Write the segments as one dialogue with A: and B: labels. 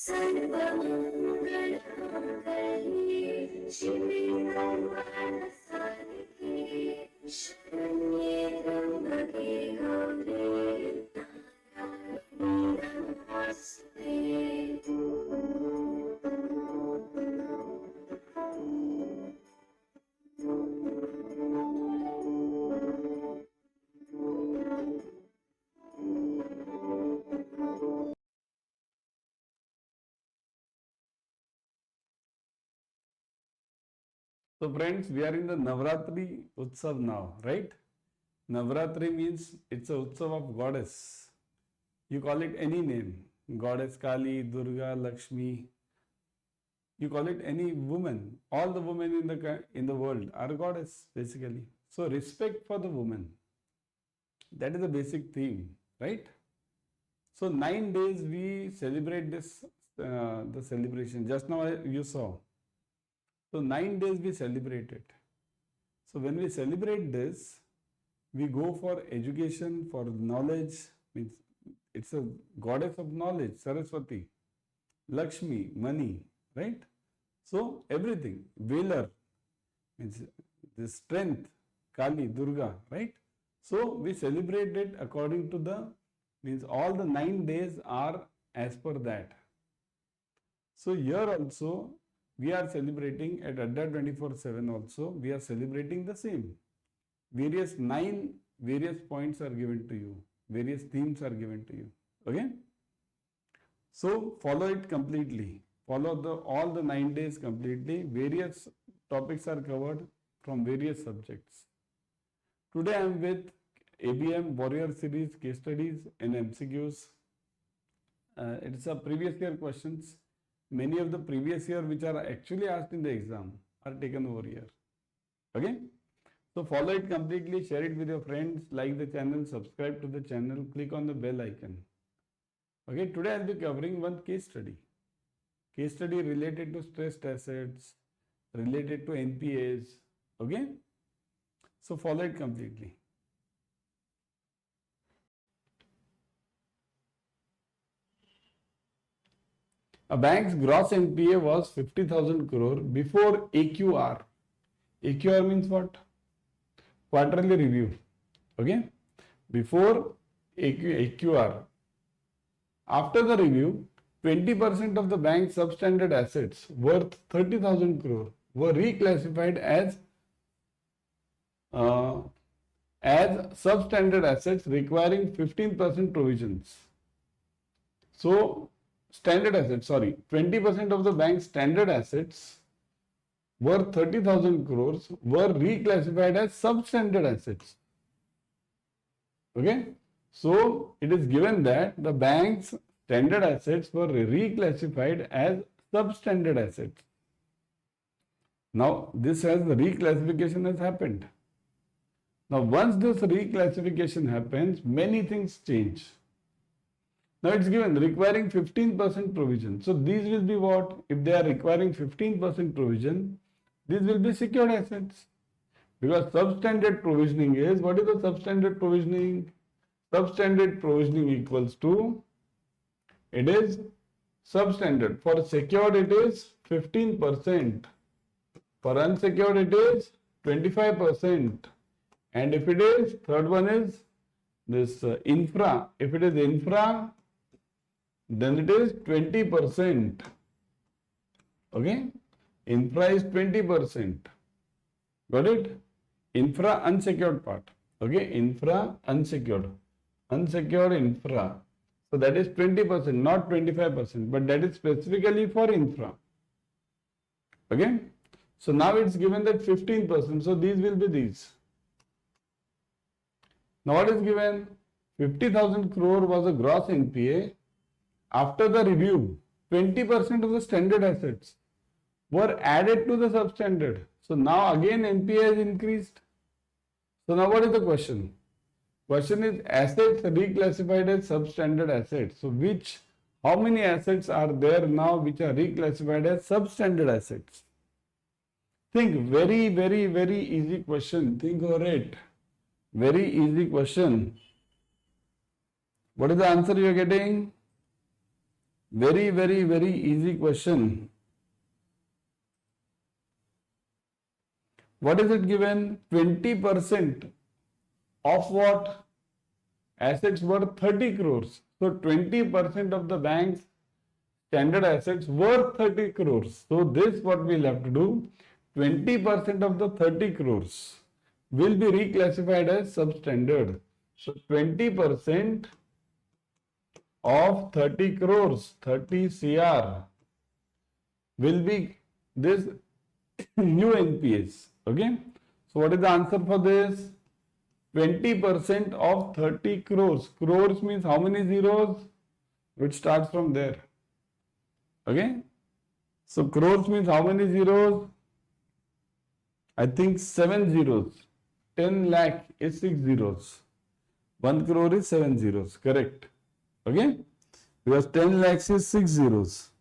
A: सर्वमङ्गलमाङ्गल्ये शिवे सर्वार्थसाधिके शरण्ये त्र्यम्बके गौरी नारायणी नमोस्तुते.
B: So friends, we are in the Navratri Utsav now, right? Navratri means it's a Utsav of goddess. You call it any name, goddess Kali, Durga, Lakshmi. You call it any woman. All the women in the world are goddess basically. So respect for the woman. That is the basic theme, right? So 9 days we celebrate this the celebration. Just now you saw. So 9 days we celebrate it. So when we celebrate this, we go for education, for knowledge. Means it's a goddess of knowledge, Saraswati, Lakshmi, money, right? So everything, Velar means the strength, Kali, Durga, right? So we celebrate it according to the, means all the 9 days are as per that. So here also we are celebrating at Adda 24/7 also, we are celebrating the same. Various points are given to you, various themes are given to you. Okay? So follow it completely. Follow all the 9 days completely. Various topics are covered from various subjects. Today I am with ABM Warrior Series case studies and MCQs. It's a previous year questions. Many of the previous year which are actually asked in the exam are taken over here. Okay? So follow it completely, share it with your friends, like the channel, subscribe to the channel, click on the bell icon. Okay, today I'll be covering one case study. Case study related to stressed assets, related to NPAs. Okay? So follow it completely. A bank's gross NPA was 50,000 crore before AQR. AQR means what? Quarterly review. Okay? Before AQR. After the review, 20% of the bank's substandard assets worth 30,000 crore were reclassified as substandard assets requiring 15% provisions. So, 20% of the bank's standard assets worth 30,000 crores were reclassified as substandard assets. Okay? So, it is given that the bank's standard assets were reclassified as substandard assets. Now, the reclassification has happened. Now, once this reclassification happens, many things change. Now it's given requiring 15% provision. So these will be what? If they are requiring 15% provision, these will be secured assets. Because substandard provisioning is, what is the substandard provisioning? Substandard provisioning equals to, it is substandard. For secured it is 15%. For unsecured it is 25%. And if it is, third one is this infra. If it is infra, then it is 20%. Okay? Infra is 20%. Got it? Infra unsecured part. Okay? Infra unsecured. Unsecured infra. So that is 20%, not 25%. But that is specifically for infra. Okay? So now it's given that 15%. So these will be these. Now what is given? 50,000 crore was a gross NPA. After the review, 20% of the standard assets were added to the substandard. So now again NPA has increased. So now what is the question? Question is assets reclassified as substandard assets. So how many assets are there now which are reclassified as substandard assets? Think, very, very, very easy question. Think over it. Very easy question. What is the answer you are getting? Very, very, very easy question. What is it given? 20% of what? Assets were 30 crores. So 20% of the bank's standard assets were 30 crores. So this what we'll have to do. 20% of the 30 crores will be reclassified as substandard. So 20% of 30 crores, 30 CR will be this new NPAs. Okay. So what is the answer for this? 20% of 30 crores. Crores means how many zeros? It starts from there. Okay. So crores means how many zeros? I think 7 zeros. 10 lakh is 6 zeros. 1 crore is 7 zeros. Correct. Okay. Because 10 lakhs is 6 zeros.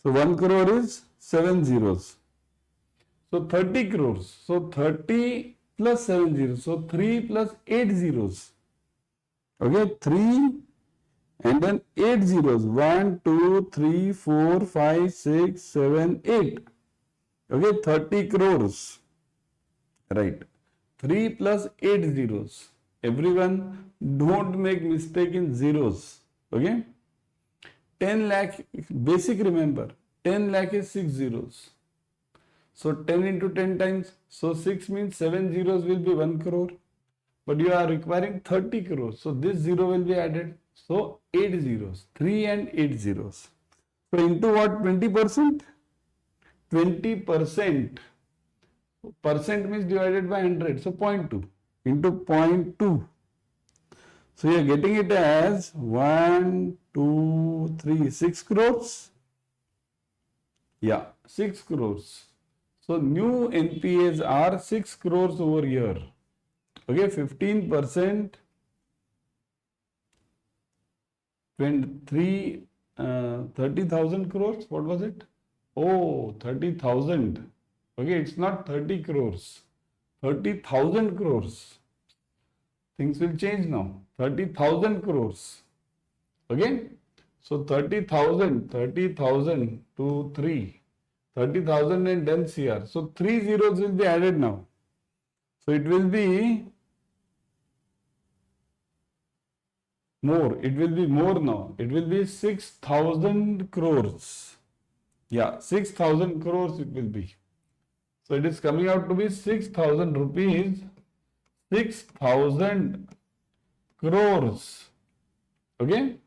B: So 1 crore is 7 zeros. So 30 crores. So 30 plus 7 zeros. So 3 plus 8 zeros. Okay. 3 and then 8 zeros. 1, 2, 3, 4, 5, 6, 7, 8. Okay. 30 crores. Right. 3 plus 8 zeros. Everyone, don't make mistake in zeros. Okay. 10 lakh, basic remember, 10 lakh is 6 zeros. So 10 into 10 times, so 6 means 7 zeros will be 1 crore. But you are requiring 30 crores. So this zero will be added. So 8 zeros, 3 and 8 zeros. So into what? 20%? 20%. Percent means divided by 100. So 0.2 into 0.2. So you are getting it as 1, 2, 3, 6 crores. Yeah, 6 crores. So new NPAs are 6 crores over here. Okay, 15%, 30,000 crores. What was it? Oh, 30,000. Okay, it's not 30 crores. 30,000 crores. Things will change now. 30,000 crores. Okay. So 30,000 to 3. 30,000 and 10 CR. So 3 zeros will be added now. So it will be more. It will be more now. It will be 6,000 crores. Yeah, 6,000 crores it will be. So it is coming out to be 6,000 rupees. 6,000 crores. Okay.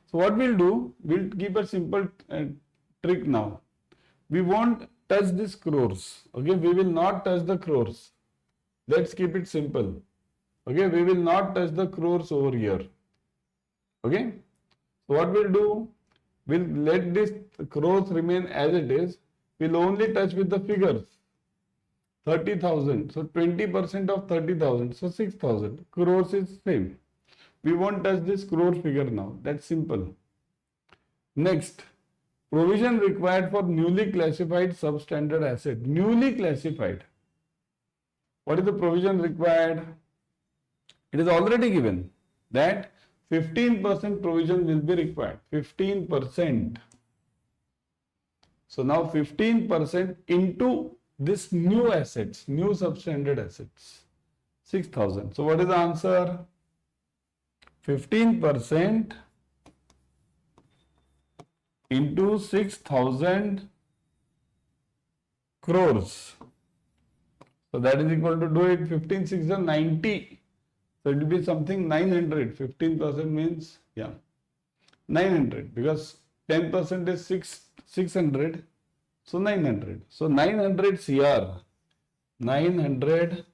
B: So what we'll do, we'll keep a simple trick now. We won't touch this crores. Okay. We will not touch the crores. Let's keep it simple. Okay. We will not touch the crores over here. Okay. So what we'll do, we'll let this crores remain as it is. We'll only touch with the figures. 30,000. So 20% of 30,000. So 6,000. Crores is same. We won't touch this crore figure now. That's simple. Next, provision required for newly classified substandard asset. Newly classified. What is the provision required? It is already given that 15% provision will be required. 15%. So now 15% into this new assets, new substandard assets, 6,000. So what is the answer? 15% into 6,000 crores. So that is equal to, do it, 15 6 is 90. So it will be something 900. 15% means, yeah, 900, because 10% is 600. So 900. So 900 CR. 900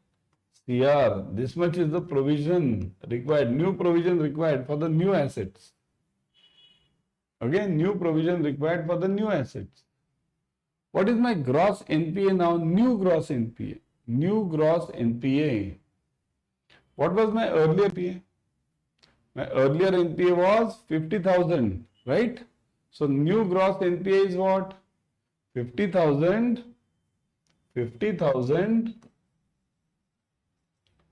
B: CR. This much is the provision required. New provision required for the new assets. Okay. New provision required for the new assets. What is my gross NPA now? New gross NPA. New gross NPA. What was my earlier NPA? My earlier NPA was 50,000. Right? So new gross NPA is what? 50,000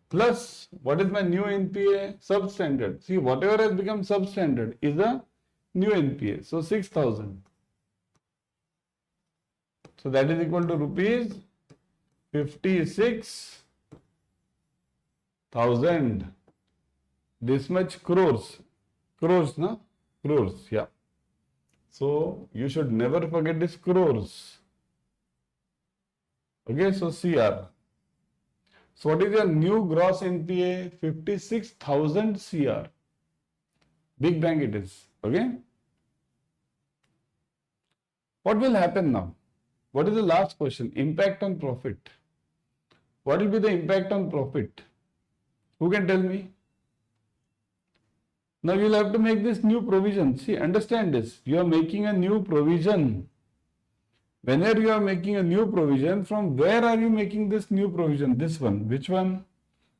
B: plus what is my new NPA? Substandard. See, whatever has become substandard is a new NPA. So 6,000. So that is equal to rupees 56,000. This much crores. Crores, no? Crores, yeah. So you should never forget this crores. Okay, so CR. So what is your new gross NPA? 56,000 CR. Big bank it is. Okay. What will happen now? What is the last question? Impact on profit. What will be the impact on profit? Who can tell me? Now you will have to make this new provision. See, understand this. You are making a new provision. Whenever you are making a new provision, from where are you making this new provision? This one. Which one?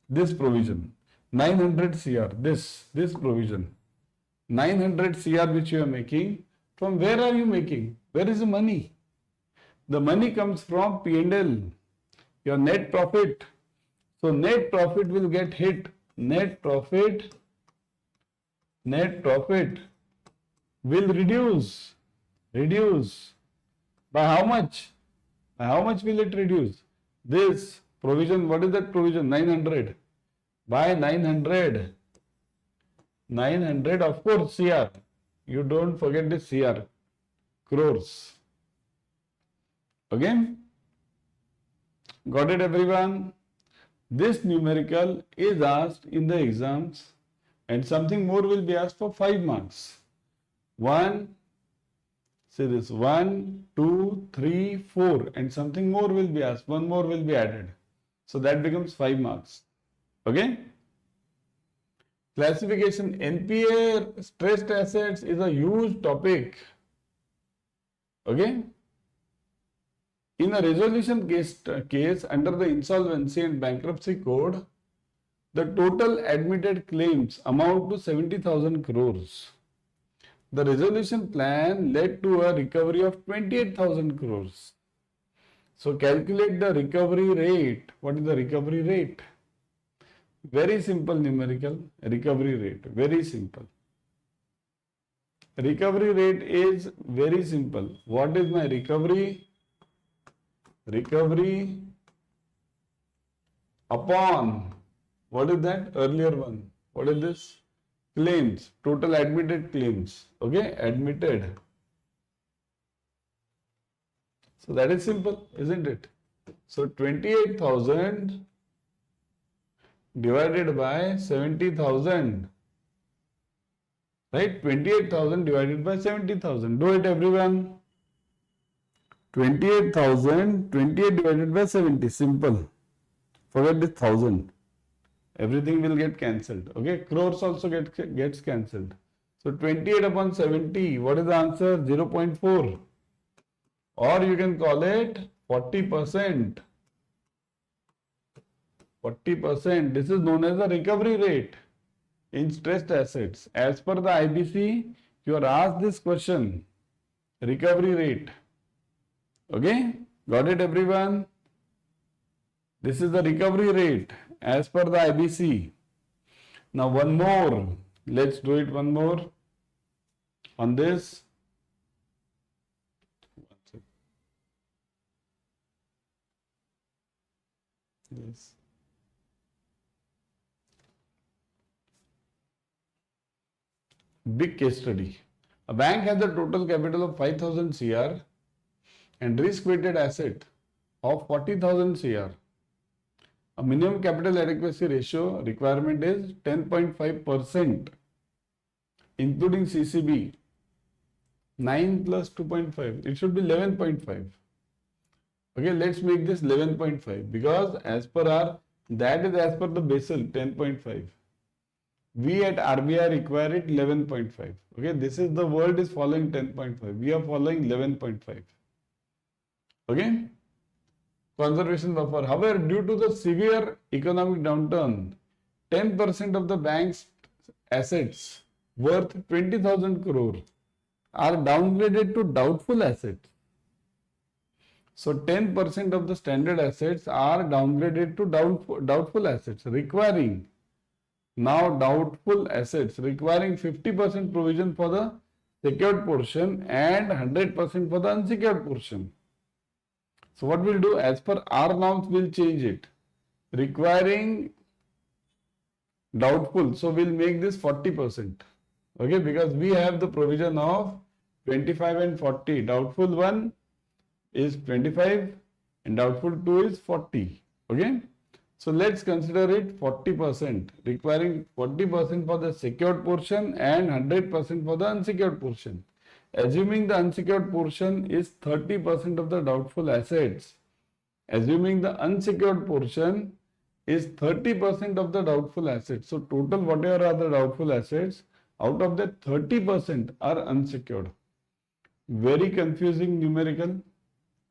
B: This provision. 900 CR. This provision. 900 CR which you are making. From where are you making? Where is the money? The money comes from P&L. Your net profit. So net profit will get hit. Net profit will reduce. By how much? By how much will it reduce? This provision, what is that provision? 900. By 900. 900, of course, CR. You don't forget this CR. Crores. Okay? Got it, everyone? This numerical is asked in the exams, and something more will be asked for 5 marks. 1, 2, 3, 4, and something more will be asked. 1 more will be added. So that becomes 5 marks. Okay? Classification NPA stressed assets is a huge topic. Okay? In a resolution case under the Insolvency and Bankruptcy Code, the total admitted claims amount to 70,000 crores. The resolution plan led to a recovery of 28,000 crores. So calculate the recovery rate. What is the recovery rate? Very simple numerical. Recovery rate. Very simple. Recovery rate is very simple. What is my recovery? Recovery upon, what is that? Earlier one. What is this? Claims. Total admitted claims. Okay? Admitted. So that is simple, isn't it? So 28,000 divided by 70,000. Right? 28,000 divided by 70,000. Do it, everyone. 28,000, 28 divided by 70. Simple. Forget this 1,000. Everything will get cancelled. Okay? Crores also gets cancelled. So 28 upon 70. What is the answer? 0.4. Or you can call it 40%. 40%. This is known as the recovery rate in stressed assets. As per the IBC, you are asked this question. Recovery rate. Okay? Got it, everyone? This is the recovery rate as per the IBC. Now one more. Let's do it one more on this. Yes. Big case study. A bank has a total capital of 5,000 CR and risk-weighted asset of 40,000 CR. A minimum capital adequacy ratio requirement is 10.5%, including CCB. 9 plus 2.5. It should be 11.5. Okay, let's make this 11.5 because as per our, that is as per the Basel 10.5. We at RBI require it 11.5. Okay, this is the world is following 10.5. We are following 11.5. Okay, conservation buffer. However, due to the severe economic downturn, 10% of the bank's assets worth 20,000 crore are downgraded to doubtful assets. So 10% of the standard assets are downgraded to doubtful assets, requiring now doubtful assets requiring 50% provision for the secured portion and 100% for the unsecured portion. So what we'll do, as per our norms, we'll change it. Requiring doubtful, so we'll make this 40%. Okay, because we have the provision of 25 and 40. Doubtful 1 is 25 and doubtful 2 is 40. Okay, so let's consider it 40%, requiring 40% for the secured portion and 100% for the unsecured portion. Assuming the unsecured portion is 30% of the doubtful assets, assuming the unsecured portion is 30% of the doubtful assets. So total whatever are the doubtful assets, out of that 30% are unsecured. Very confusing numerical.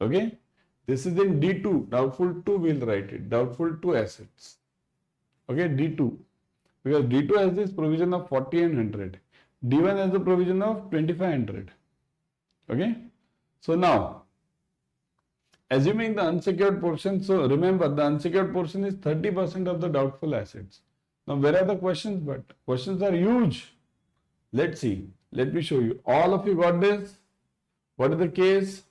B: Okay, this is in D2, doubtful 2 we'll write it, doubtful 2 assets. Okay, D2, because D2 has this provision of 40 and 100. D1 has the provision of 2500. Okay, so now assuming the unsecured portion, so remember the unsecured portion is 30% of the doubtful assets. Now where are the questions? But questions are huge. Let's see. Let me show you. All of you got this? What is the case?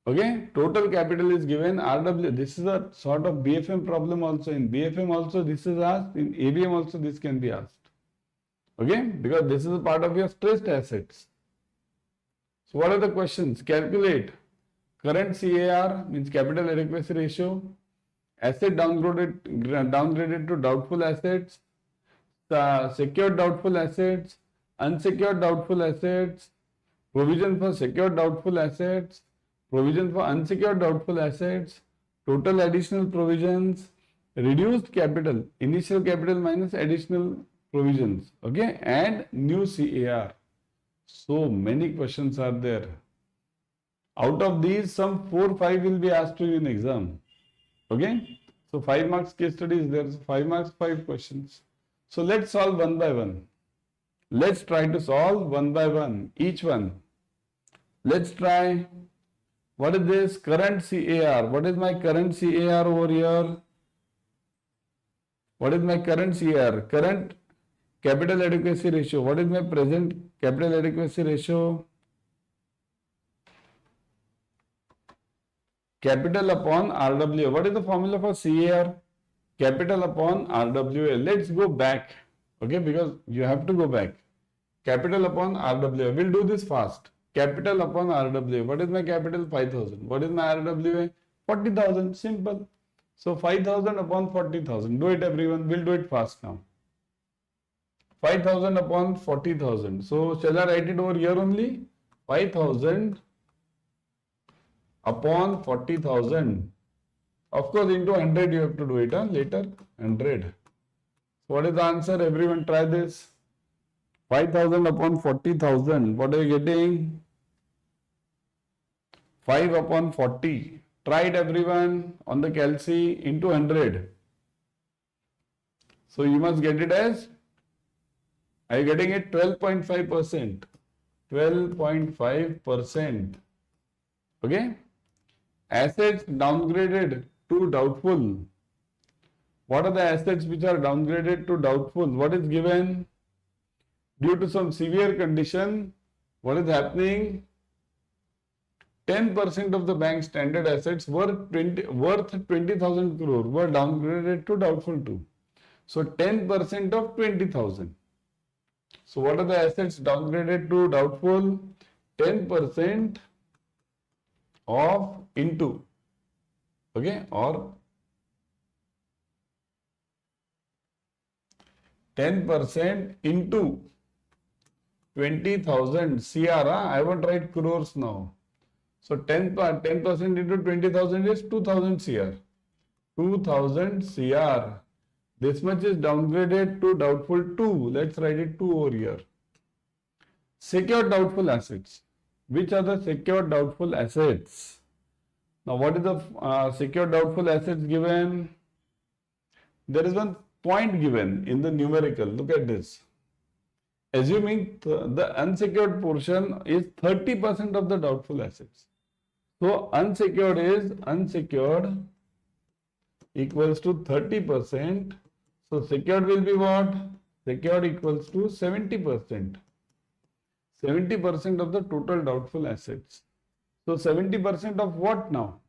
B: Okay, total capital is given RW. This is a sort of BFM problem also. In BFM also this is asked. In ABM also this can be asked. Okay, because this is a part of your stressed assets. So what are the questions? Calculate current CAR, means capital adequacy ratio, asset downgraded to doubtful assets, secured doubtful assets, unsecured doubtful assets, provision for secured doubtful assets, provision for unsecured doubtful assets, total additional provisions, reduced capital, initial capital minus additional provisions, okay, and new CAR. So many questions are there. Out of these, some 4-5 will be asked to you in exam. Okay, so 5 marks case study is there. So 5 marks, 5 questions. So let's solve one by one. Let's try to solve one by one, each one. Let's try. What is this? Current CAR. What is my current CAR over here? What is my current CAR? Current capital adequacy ratio. What is my present capital adequacy ratio? Capital upon RWA. What is the formula for CAR? Capital upon RWA. Let's go back. Okay, because you have to go back. Capital upon RWA. We'll do this fast. Capital upon RWA. What is my capital? 5,000. What is my RWA? 40,000. Simple. So 5,000 upon 40,000. Do it everyone. We'll do it fast now. 5,000 upon 40,000. So shall I write it over here only? 5,000 upon 40,000. Of course, into 100 you have to do it later. 100. So what is the answer? Everyone try this. 5,000 upon 40,000. What are you getting? 5 upon 40. Try it everyone on the calci into 100. So you must get it as, are you getting it? 12.5%. 12.5%. Okay. Assets downgraded to doubtful. What are the assets which are downgraded to doubtful? What is given? Due to some severe condition, what is happening? 10% of the bank standard assets worth 20,000 crore were downgraded to doubtful too. So 10% of 20,000. So what are the assets downgraded to doubtful? 10% of into, okay, or 10% into 20,000 CR. I won't write crores now. So 10% into 20,000 is 2,000 CR. 2,000 CR. This much is downgraded to doubtful 2. Let's write it 2 over here. Secured doubtful assets. Which are the secured doubtful assets? Now what is the secured doubtful assets given? There is one point given in the numerical. Look at this. Assuming the unsecured portion is 30% of the doubtful assets. So unsecured is unsecured equals to 30%. So secured will be what? Secured equals to 70%. 70% of the total doubtful assets. So 70% of what now?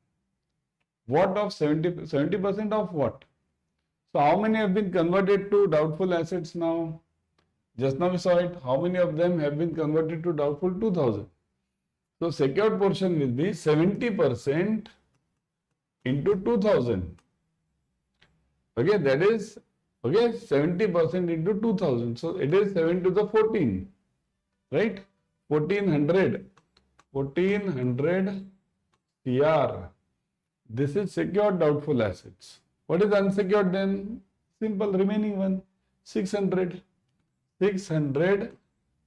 B: What of 70% of what? So how many have been converted to doubtful assets now? Just now we saw it. How many of them have been converted to doubtful? 2000. So secured portion will be 70% into 2000. Okay, that is, okay, 70% into 2000. So it is 7 to the 14, right? 1400 CR. This is secured doubtful assets. What is unsecured then? Simple, remaining one, 600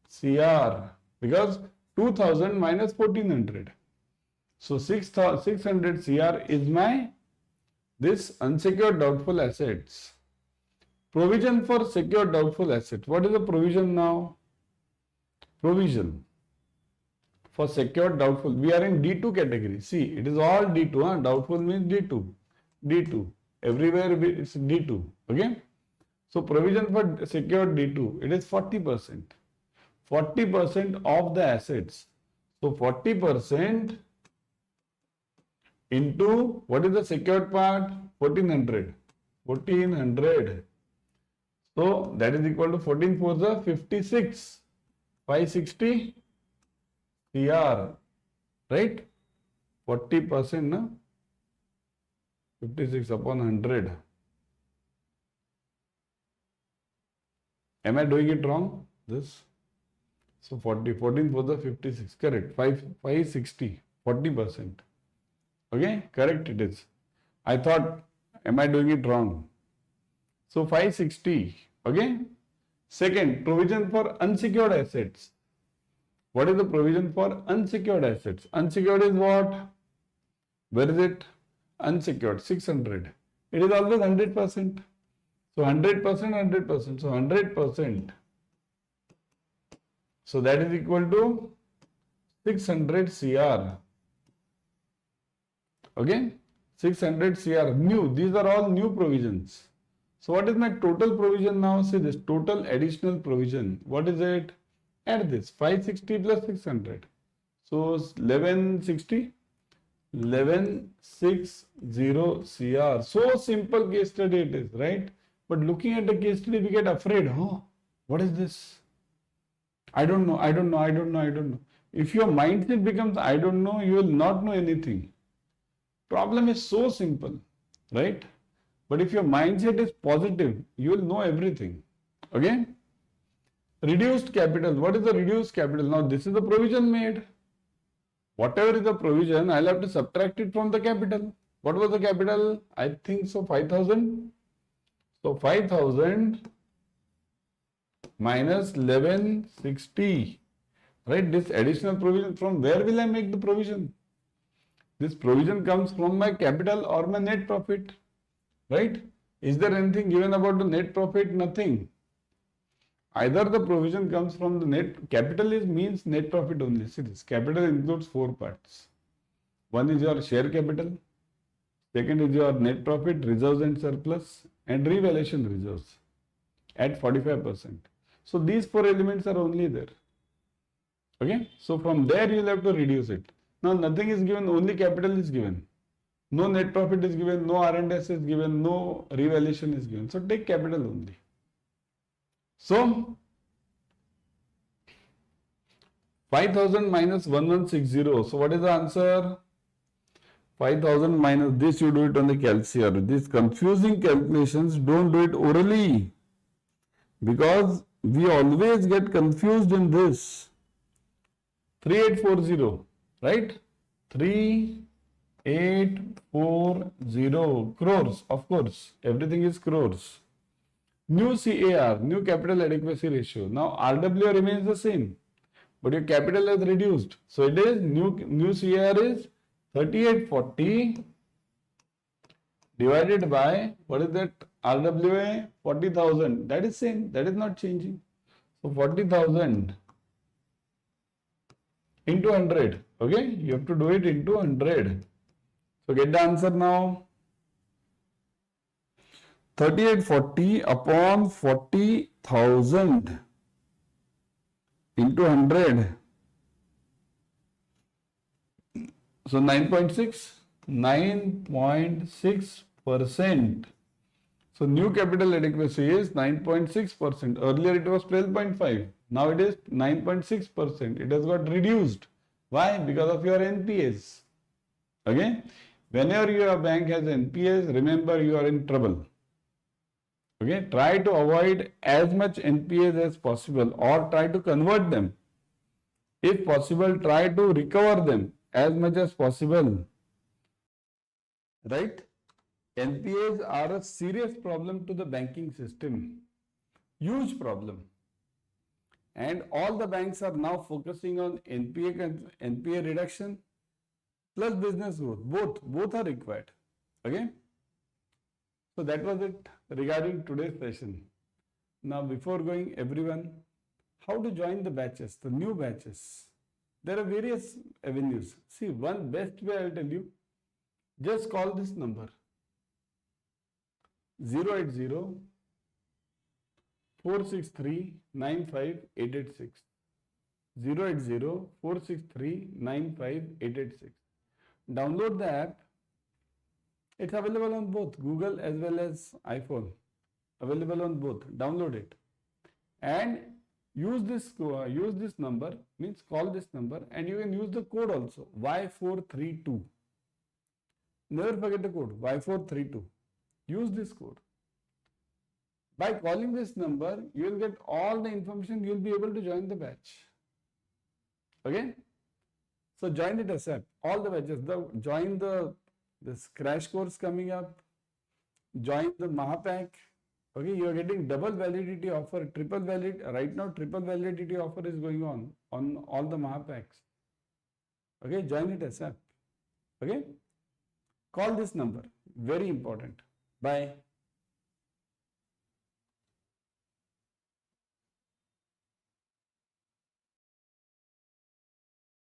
B: CR, because 2000 minus 1400. So 600 CR is my this unsecured doubtful assets. Provision for secured doubtful assets. What is the provision now? Provision for secured doubtful. We are in D2 category. See, it is all D2. Huh? Doubtful means D2. D2. Everywhere it's D2. Okay. So provision for secured D2, it is 40%. 40% of the assets. So 40% into what is the secured part? 1400. 1400. So that is equal to 14 for the 56. 560 CR. Right? 40%, no? 56 upon 100. Am I doing it wrong? This? So 14 for the 56. Correct. 560. 40%. Okay, correct it is. I thought, am I doing it wrong? So 560, okay. Second, provision for unsecured assets. What is the provision for unsecured assets? Unsecured is what? Where is it? Unsecured, 600. It is always 100%. So 100%, 100%. So 100%. So that is equal to 600 CR. Okay, 600 CR, new, these are all new provisions. So what is my total provision now? See this, total additional provision. What is it? Add this, 560 plus 600. So 1160, 1160 CR. So simple case study it is, right? But looking at the case study, we get afraid. Huh? What is this? I don't know. If your mindset becomes, I don't know, you will not know anything. Problem is so simple, right? But if your mindset is positive, you will know everything. Okay? Reduced capital. What is the reduced capital? Now this is the provision made. Whatever is the provision, I'll have to subtract it from the capital. What was the capital? I think so 5,000. So 5,000 minus 1160. Right? This additional provision, from where will I make the provision? This provision comes from my capital or my net profit, right? Is there anything given about the net profit? Nothing. Either the provision comes from the net, capital means net profit only. See this, capital includes 4 parts. One is your share capital, second is your net profit, reserves and surplus, and revaluation reserves at 45%. So these 4 elements are only there. Okay, so from there you will have to reduce it. Now nothing is given, only capital is given. No net profit is given, no R&S is given, no revaluation is given. So take capital only. So 5,000 minus 1160. So what is the answer? 5,000 minus this, you do it on the calculator. These confusing calculations, don't do it orally, because we always get confused in this. 3840. Right? 3840 crores, of course, everything is crores. New CAR, new capital adequacy ratio. Now RWA remains the same, but your capital has reduced. So it is new CAR is 3840 divided by, what is that? RWA 40,000. That is same, that is not changing. So 40,000 into 100. Okay, you have to do it into 100. So get the answer now. 3840 upon 40,000 into 100. So 9.6, 9.6%. So new capital adequacy is 9.6%. Earlier it was 12.5. Now it is 9.6%. It has got reduced. Why? Because of your NPAs. Okay? Whenever your bank has NPAs, remember you are in trouble. Okay? Try to avoid as much NPAs as possible or try to convert them. If possible, try to recover them as much as possible. Right? NPAs are a serious problem to the banking system. Huge problem. And all the banks are now focusing on NPA reduction plus business growth. Both are required. Okay? So that was it regarding today's session. Now before going, everyone, how to join the batches, the new batches. There are various avenues. See, one best way I'll tell you, just call this number 080 463 95886. 080 463 95886. Download the app. It's available on both Google as well as iPhone. Available on both. Download it. And use this number, means call this number, and you can use the code also, Y432. Never forget the code, Y432. Use this code. By calling this number, you will get all the information, you will be able to join the batch. Okay? So join it ASAP. All the batches. Join this crash course coming up. Join the Mahapack. Okay, you are getting double validity offer, triple valid. Right now, triple validity offer is going on all the Mahapacks. Okay, join it ASAP. Okay, call this number. Very important. Bye.